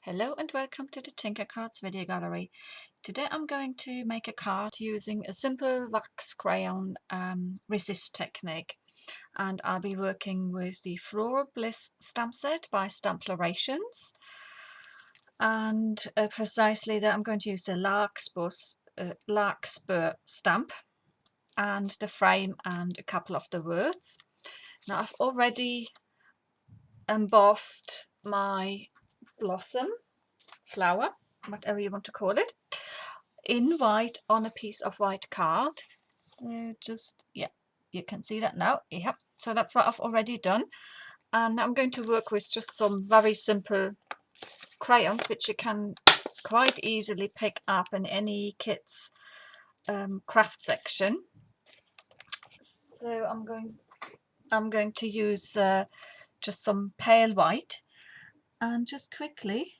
Hello and welcome to the Tinker Cards video gallery. Today I'm going to make a card using a simple wax crayon resist technique, and I'll be working with the Floral Bliss stamp set by Stamplorations, and precisely that I'm going to use the Larkspur stamp and the frame and a couple of the words. Now I've already embossed my blossom, flower, whatever you want to call it, in white on a piece of white card. So just, yeah, you can see that now. Yep, so that's what I've already done. And I'm going to work with just some very simple crayons, which you can quite easily pick up in any kit's craft section. So I'm going to use just some pale white and just quickly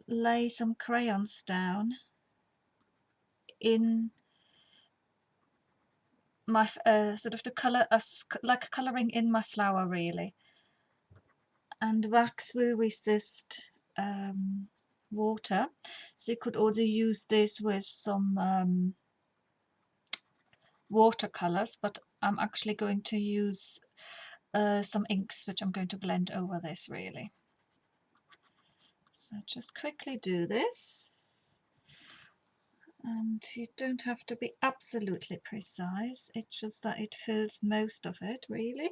lay some crayons down in my sort of the color, like colouring in my flower really. And wax will resist water, so you could also use this with some watercolors, but I'm actually going to use some inks which I'm going to blend over this really. So just quickly do this, and you don't have to be absolutely precise, it's just that it fills most of it really.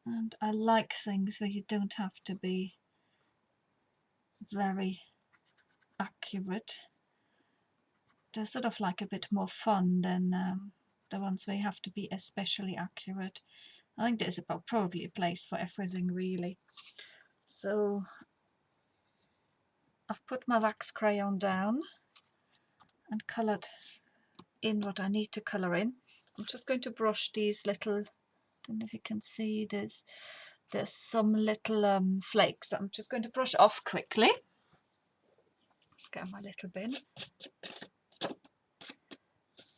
And I like things where you don't have to be very accurate. They're sort of like a bit more fun than the ones where you have to be especially accurate. I think there's probably a place for everything really. So I've put my wax crayon down and coloured in what I need to colour in. I'm just going to brush these little, I don't know if you can see, there's some little flakes that I'm just going to brush off quickly. Just get my little bin.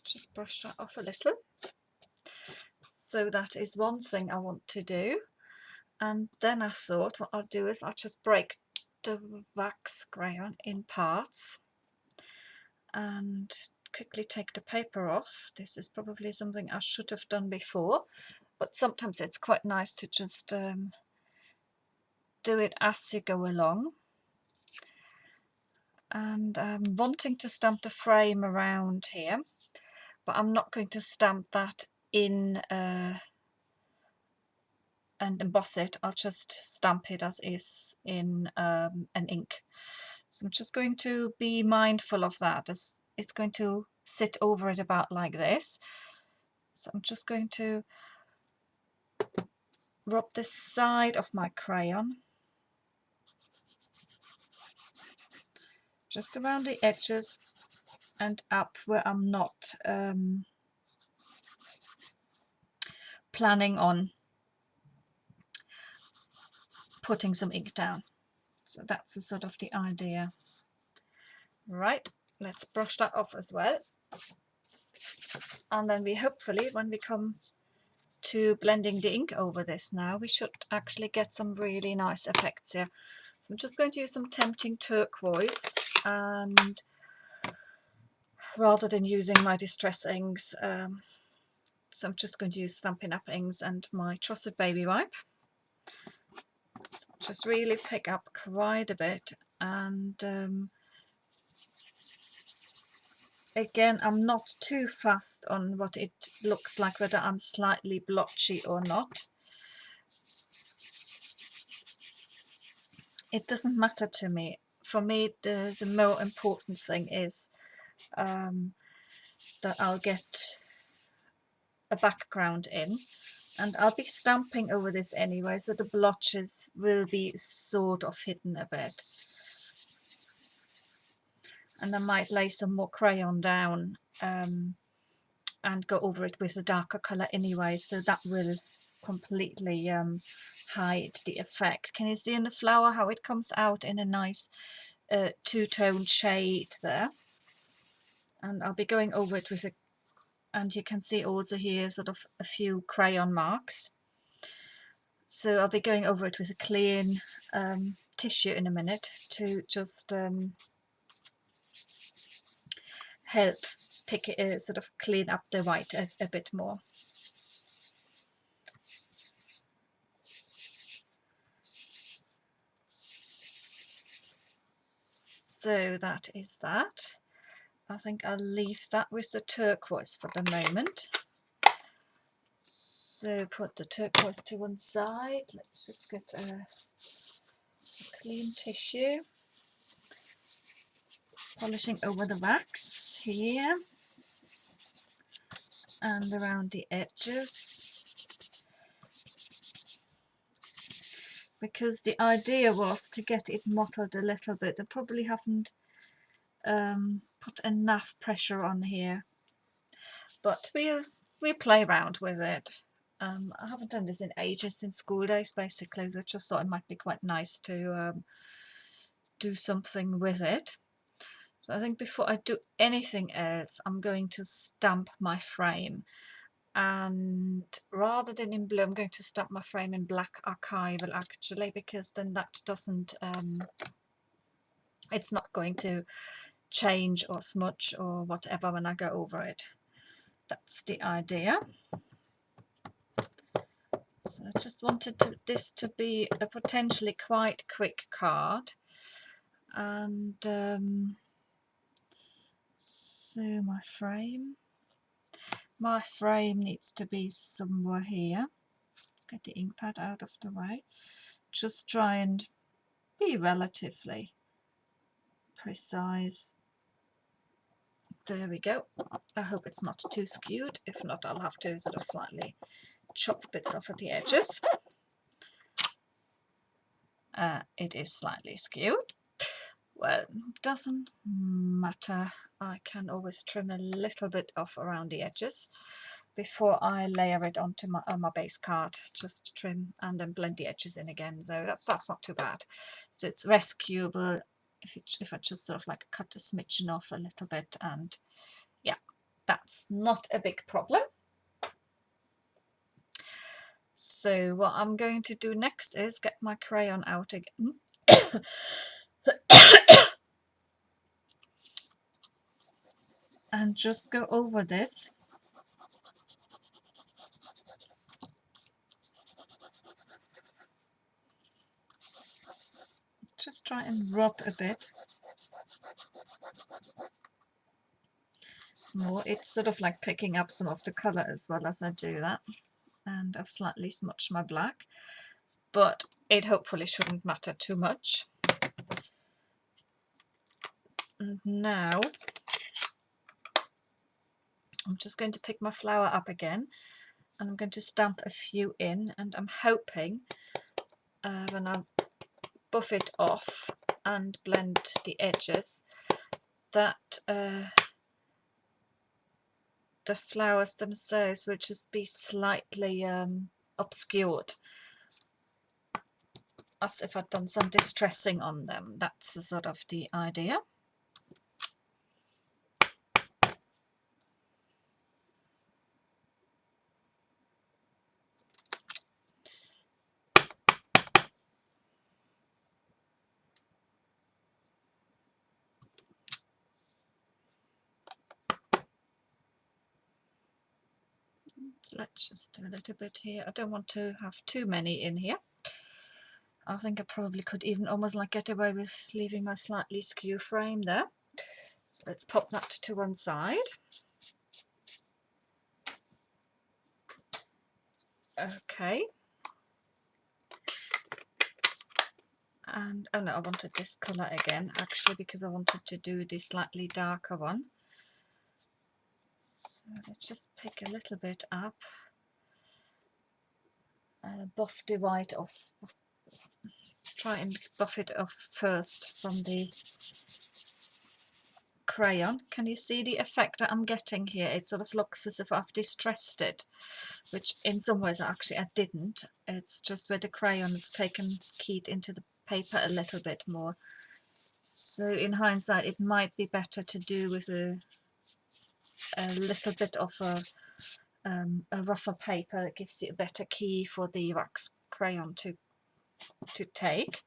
Just brush that off a little. So that is one thing I want to do. And then I thought what I'll do is I'll just break the wax crayon in parts and quickly take the paper off. This is probably something I should have done before, but sometimes it's quite nice to just do it as you go along. And I'm wanting to stamp the frame around here, but I'm not going to stamp that in and emboss it. I'll just stamp it as is in an ink. So I'm just going to be mindful of that, as it's going to sit over it about like this. So I'm just going to rub the side of my crayon just around the edges and up where I'm not planning on putting some ink down. So that's the sort of the idea. Right, let's brush that off as well. And then we hopefully, when we come to blending the ink over this now, we should actually get some really nice effects here. So I'm just going to use some Tempting Turquoise, and rather than using my distress inks, so I'm just going to use Stampin'Up inks and my Trusted Baby Wipe. So just really pick up quite a bit, and again, I'm not too fast on what it looks like, whether I'm slightly blotchy or not. It doesn't matter to me. For me, the more important thing is that I'll get a background in, and I'll be stamping over this anyway, so the blotches will be sort of hidden a bit. And I might lay some more crayon down and go over it with a darker colour anyway, so that will completely hide the effect. Can you see in the flower how it comes out in a nice two-tone shade there? And I'll be going over it with a, and you can see also here sort of a few crayon marks. So I'll be going over it with a clean tissue in a minute to just help pick it, sort of clean up the white a bit more. So that is that. I think I'll leave that with the turquoise for the moment. So put the turquoise to one side. Let's just get a clean tissue. Polishing over the wax here and around the edges, because the idea was to get it mottled a little bit. I probably haven't put enough pressure on here, but we'll play around with it. I haven't done this in ages, since school days basically, so I just thought it might be quite nice to do something with it. So I think before I do anything else, I'm going to stamp my frame. And rather than in blue, I'm going to stamp my frame in Black Archival actually, because then that doesn't, it's not going to change or smudge or whatever when I go over it. That's the idea. So I just wanted this to be a potentially quite quick card. And so my frame needs to be somewhere here. Let's get the ink pad out of the way. Just try and be relatively precise. There we go. I hope it's not too skewed. If not, I'll have to sort of slightly chop bits off at the edges. It is slightly skewed. Well, doesn't matter. I can always trim a little bit off around the edges before I layer it onto my base card. Just trim and then blend the edges in again. So that's not too bad. So it's rescuable if I just sort of like cut a smidgen off a little bit, and yeah, that's not a big problem. So what I'm going to do next is get my crayon out again. And just go over this. Just try and rub a bit more. It's sort of like picking up some of the colour as well as I do that. And I've slightly smudged my black, but it hopefully shouldn't matter too much. And now I'm just going to pick my flower up again, and I'm going to stamp a few in, and I'm hoping when I buff it off and blend the edges that the flowers themselves will just be slightly obscured, as if I'd done some distressing on them. That's sort of the idea. Let's just do a little bit here. I don't want to have too many in here. I think I probably could even almost like get away with leaving my slightly skew frame there. So let's pop that to one side. Okay. And oh no, I wanted this colour again actually, because I wanted to do the slightly darker one. So let's just pick a little bit up. Buff the white off. Try and buff it off first from the crayon. Can you see the effect that I'm getting here? It sort of looks as if I've distressed it, which in some ways actually I didn't. It's just where the crayon has taken keyed into the paper a little bit more. So in hindsight, it might be better to do with a little bit of a rougher paper that gives you a better key for the wax crayon to take.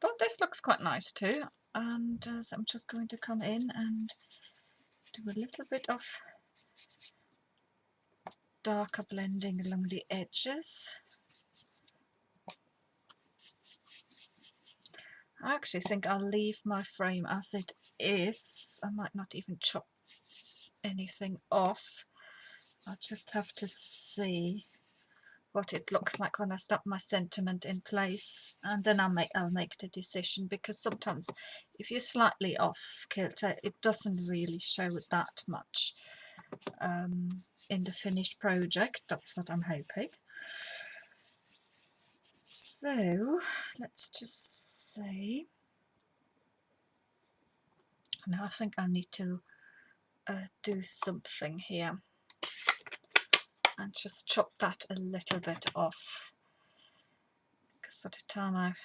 But this looks quite nice too, and so I'm just going to come in and do a little bit of darker blending along the edges. I actually think I'll leave my frame as it is. I might not even chop anything off. I'll just have to see what it looks like when I stop my sentiment in place, and then I'll make the decision, because sometimes if you're slightly off kilter, it doesn't really show that much in the finished project. That's what I'm hoping. So let's just see. Now I think I need to do something here and just chop that a little bit off, because by the time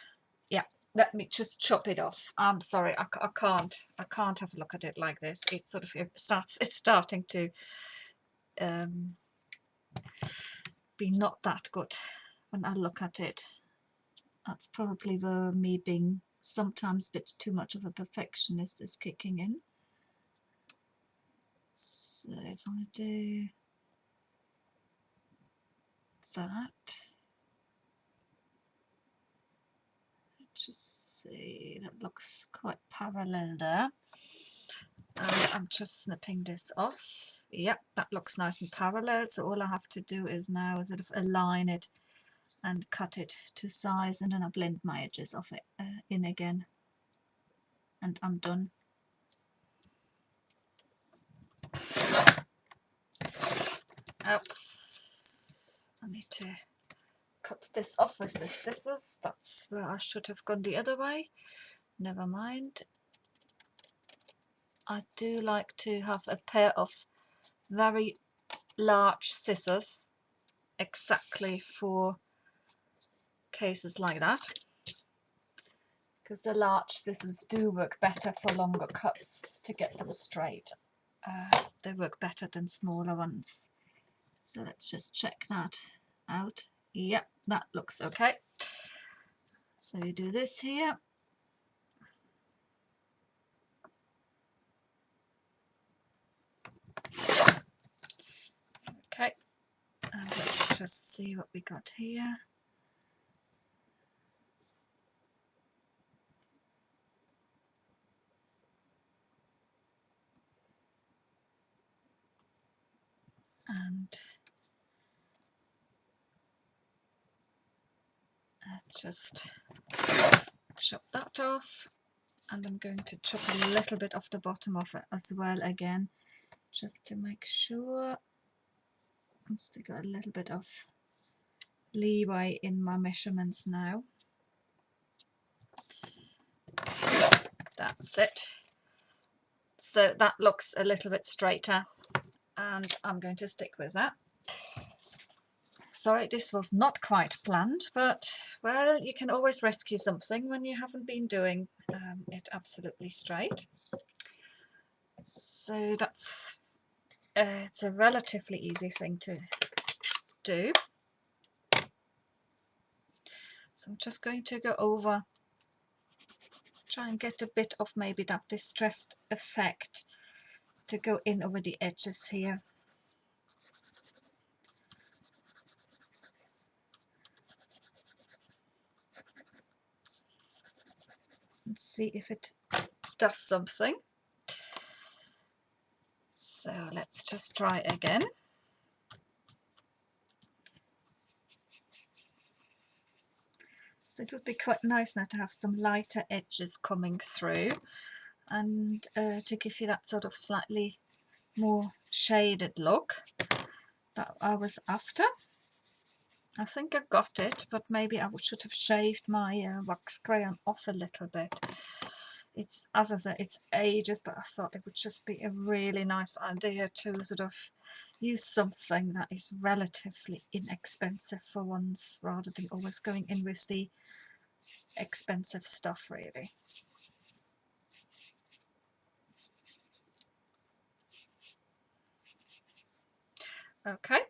let me just chop it off. I'm sorry, I can't have a look at it like this. It sort of it's starting to be not that good when I look at it. That's probably me being sometimes a bit too much of a perfectionist is kicking in. So if I do that, just see, that looks quite parallel there. And I'm just snipping this off. Yep, that looks nice and parallel. So all I have to do is now sort of align it and cut it to size, and then I blend my edges of it in again, and I'm done. Oops, I need to cut this off with the scissors. That's where I should have gone the other way. Never mind. I do like to have a pair of very large scissors exactly for cases like that, because the large scissors do work better for longer cuts to get them straight. They work better than smaller ones. So let's just check that out. Yep, that looks okay. So you do this here. Okay, and let's just see what we got here. And just chop that off, and I'm going to chop a little bit off the bottom of it as well again, just to make sure. And still got a little bit of leeway in my measurements now. That's it. So that looks a little bit straighter, and I'm going to stick with that. Sorry, this was not quite planned, but well, you can always rescue something when you haven't been doing it absolutely straight. So that's it's a relatively easy thing to do. So I'm just going to go over, try and get a bit of maybe that distressed effect to go in over the edges here. And see if it does something. So let's just try again. So it would be quite nice now to have some lighter edges coming through, and to give you that sort of slightly more shaded look that I was after. I think I got it, but maybe I should have shaved my wax crayon off a little bit. It's, as I said, it's ages, but I thought it would just be a really nice idea to sort of use something that is relatively inexpensive for once, rather than always going in with the expensive stuff, really. Okay,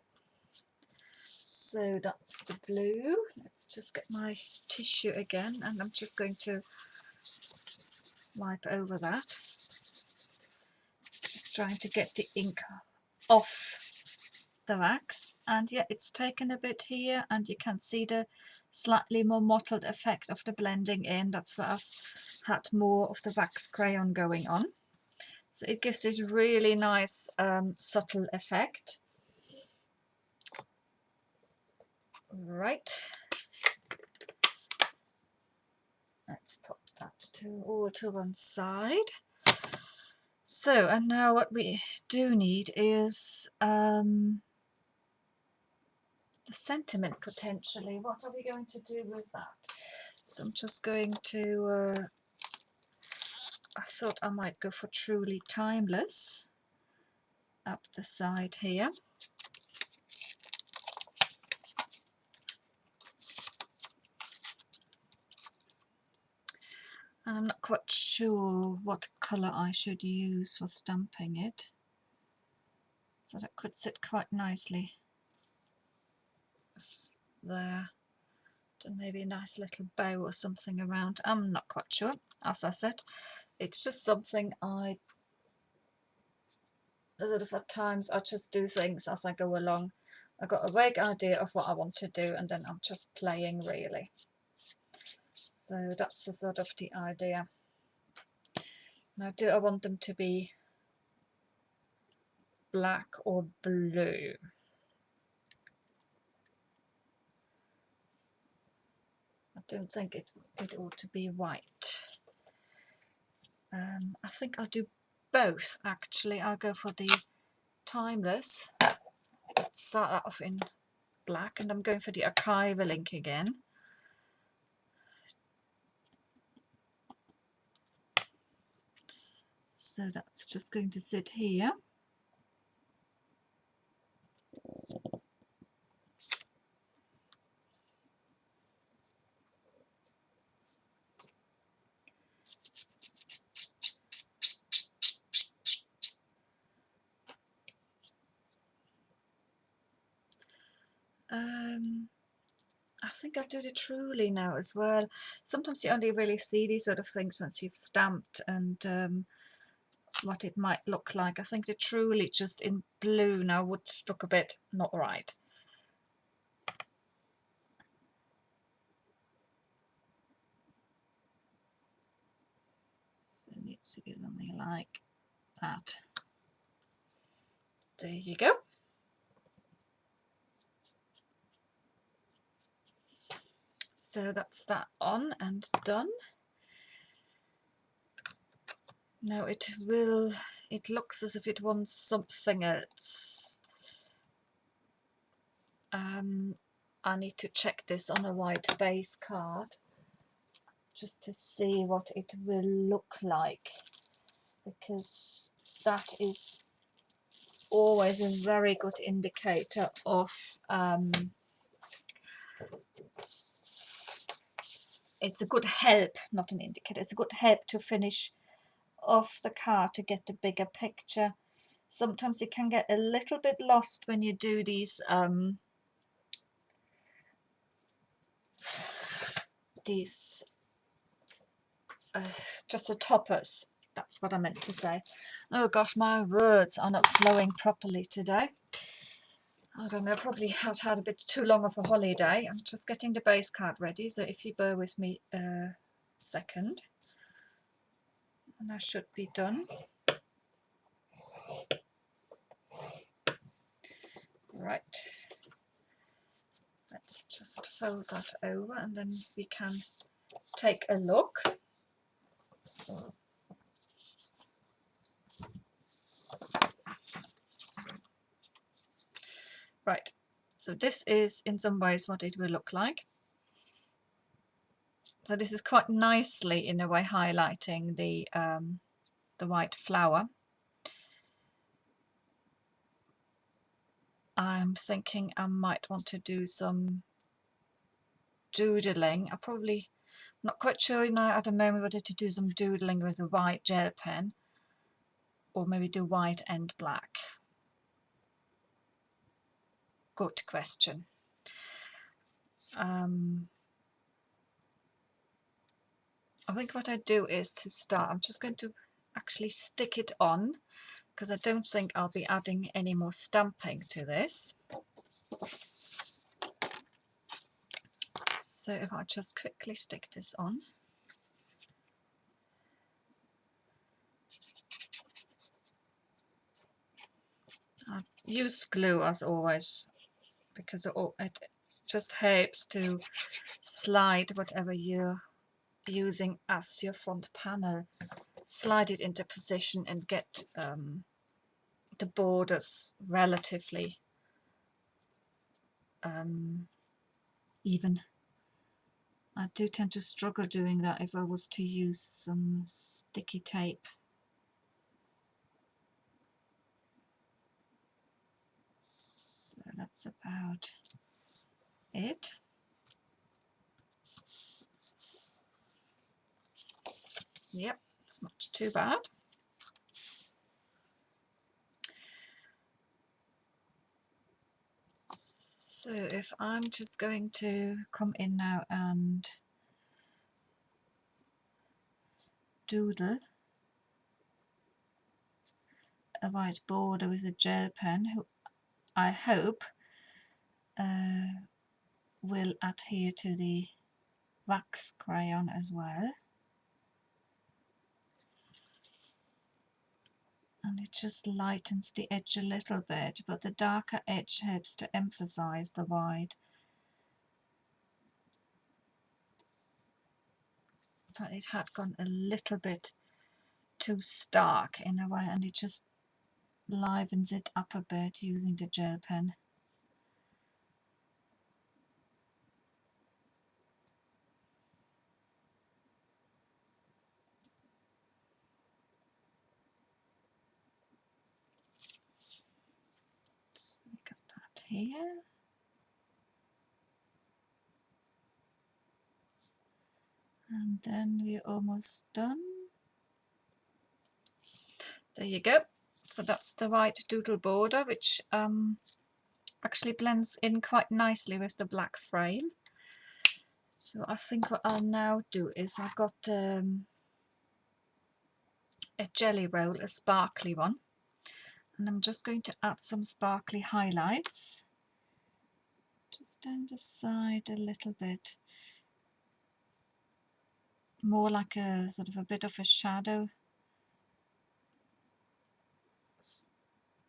so that's the blue. Let's just get my tissue again, and I'm just going to wipe over that, just trying to get the ink off the wax. And yeah, it's taken a bit here, and you can see the slightly more mottled effect of the blending in. That's where I've had more of the wax crayon going on, so it gives this really nice subtle effect. Right, let's put that to one side. So, and now what we do need is the sentiment potentially. What are we going to do with that? So I'm just going to, I thought I might go for Truly Timeless up the side here. And I'm not quite sure what colour I should use for stamping it. So that could sit quite nicely there. And maybe a nice little bow or something around. I'm not quite sure. As I said, it's just something I sort of at times I just do things as I go along. I got a vague idea of what I want to do, and then I'm just playing really. So that's the sort of the idea. Now, do I want them to be black or blue? I don't think it ought to be white. I think I'll do both actually. I'll go for the Timeless. Let's start that off in black, and I'm going for the archival ink again. So that's just going to sit here. I think I'll do the Truly now as well. Sometimes you only really see these sort of things once you've stamped and what it might look like. I think the Truly just in blue now would look a bit not right. So it needs to be something like that. There you go. So that's that on and done. Now it looks as if it wants something else. I need to check this on a white base card just to see what it will look like, because that is always a very good indicator of it's a good help, not an indicator, it's a good help to finish off the card to get the bigger picture. Sometimes it can get a little bit lost when you do these just the toppers. That's what I meant to say. Oh gosh, my words are not flowing properly today. I don't know, probably had a bit too long of a holiday. I'm just getting the base card ready, so if you bear with me a second, and I should be done. Right, let's just fold that over and then we can take a look. Right, so this is in some ways what it will look like. So this is quite nicely in a way highlighting the white flower. I'm thinking I might want to do some doodling. I probably not quite sure now at the moment whether to do some doodling with a white gel pen or maybe do white and black. good question. I think what I do is to start, I'm just going to actually stick it on, because I don't think I'll be adding any more stamping to this. So if I just quickly stick this on. I use glue as always, because it just helps to slide whatever you're using as your front panel, slide it into position and get the borders relatively even. I do tend to struggle doing that if I was to use some sticky tape. So that's about it. Yep, it's not too bad. So if I'm just going to come in now and doodle a white border with a gel pen, I hope will adhere to the wax crayon as well. And it just lightens the edge a little bit, but the darker edge helps to emphasize the white. But it had gone a little bit too stark in a way, and it just livens it up a bit using the gel pen. So we got that here. And then we're almost done. There you go. So that's the white doodle border, which actually blends in quite nicely with the black frame. So I think what I'll now do is I've got a jelly roll, a sparkly one, and I'm just going to add some sparkly highlights just down the side a little bit, more like a sort of a bit of a shadow,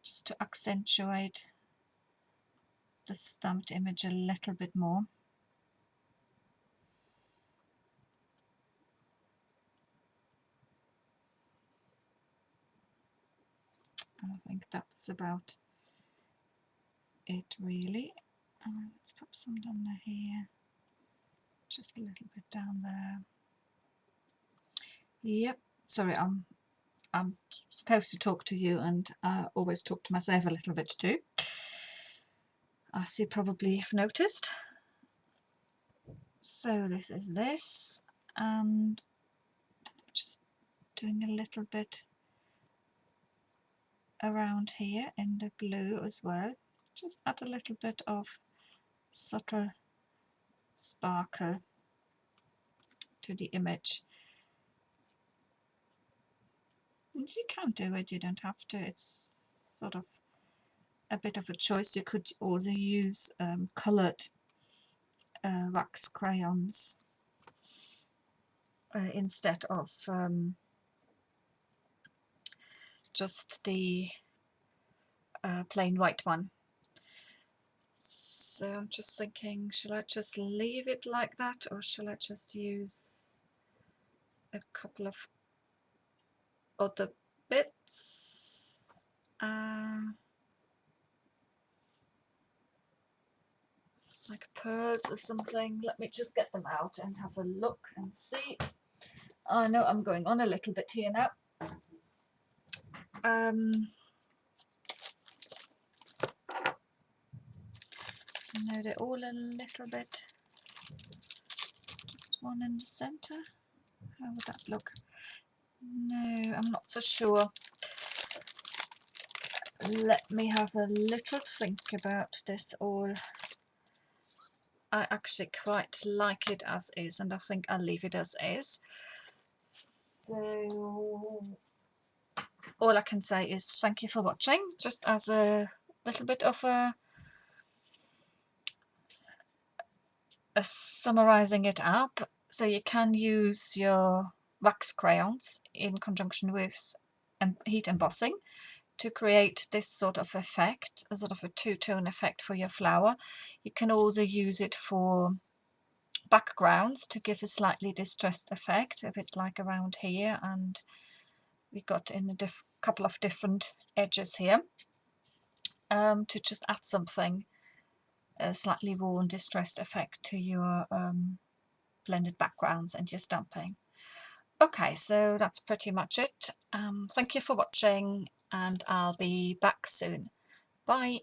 just to accentuate the stamped image a little bit more. And I think that's about it really. Let's pop some down here, just a little bit down there. Yep, sorry, I'm supposed to talk to you, and I always talk to myself a little bit too, as you probably have noticed. So this is this, and just doing a little bit around here in the blue as well. Just add a little bit of subtle sparkle to the image. And you can do it, you don't have to, it's sort of a bit of a choice. You could also use coloured wax crayons instead of just the plain white one. So I'm just thinking, shall I just leave it like that, or shall I just use a couple of other bits? Like pearls or something. Let me just get them out and have a look and see. I know I'm going on a little bit here now. No, they're all a little bit. Just one in the centre. How would that look? No, I'm not so sure. let me have a little think about this all. I actually quite like it as is, and I think I'll leave it as is. So all I can say is thank you for watching, just as a little bit of a summarizing it up. So you can use your wax crayons in conjunction with heat embossing to create this sort of effect, a sort of a two-tone effect for your flower. You can also use it for backgrounds to give a slightly distressed effect, a bit like around here, and we got in a couple of different edges here, to just add something, a slightly worn distressed effect to your blended backgrounds and your stamping. Okay, so that's pretty much it. Thank you for watching, and I'll be back soon. Bye.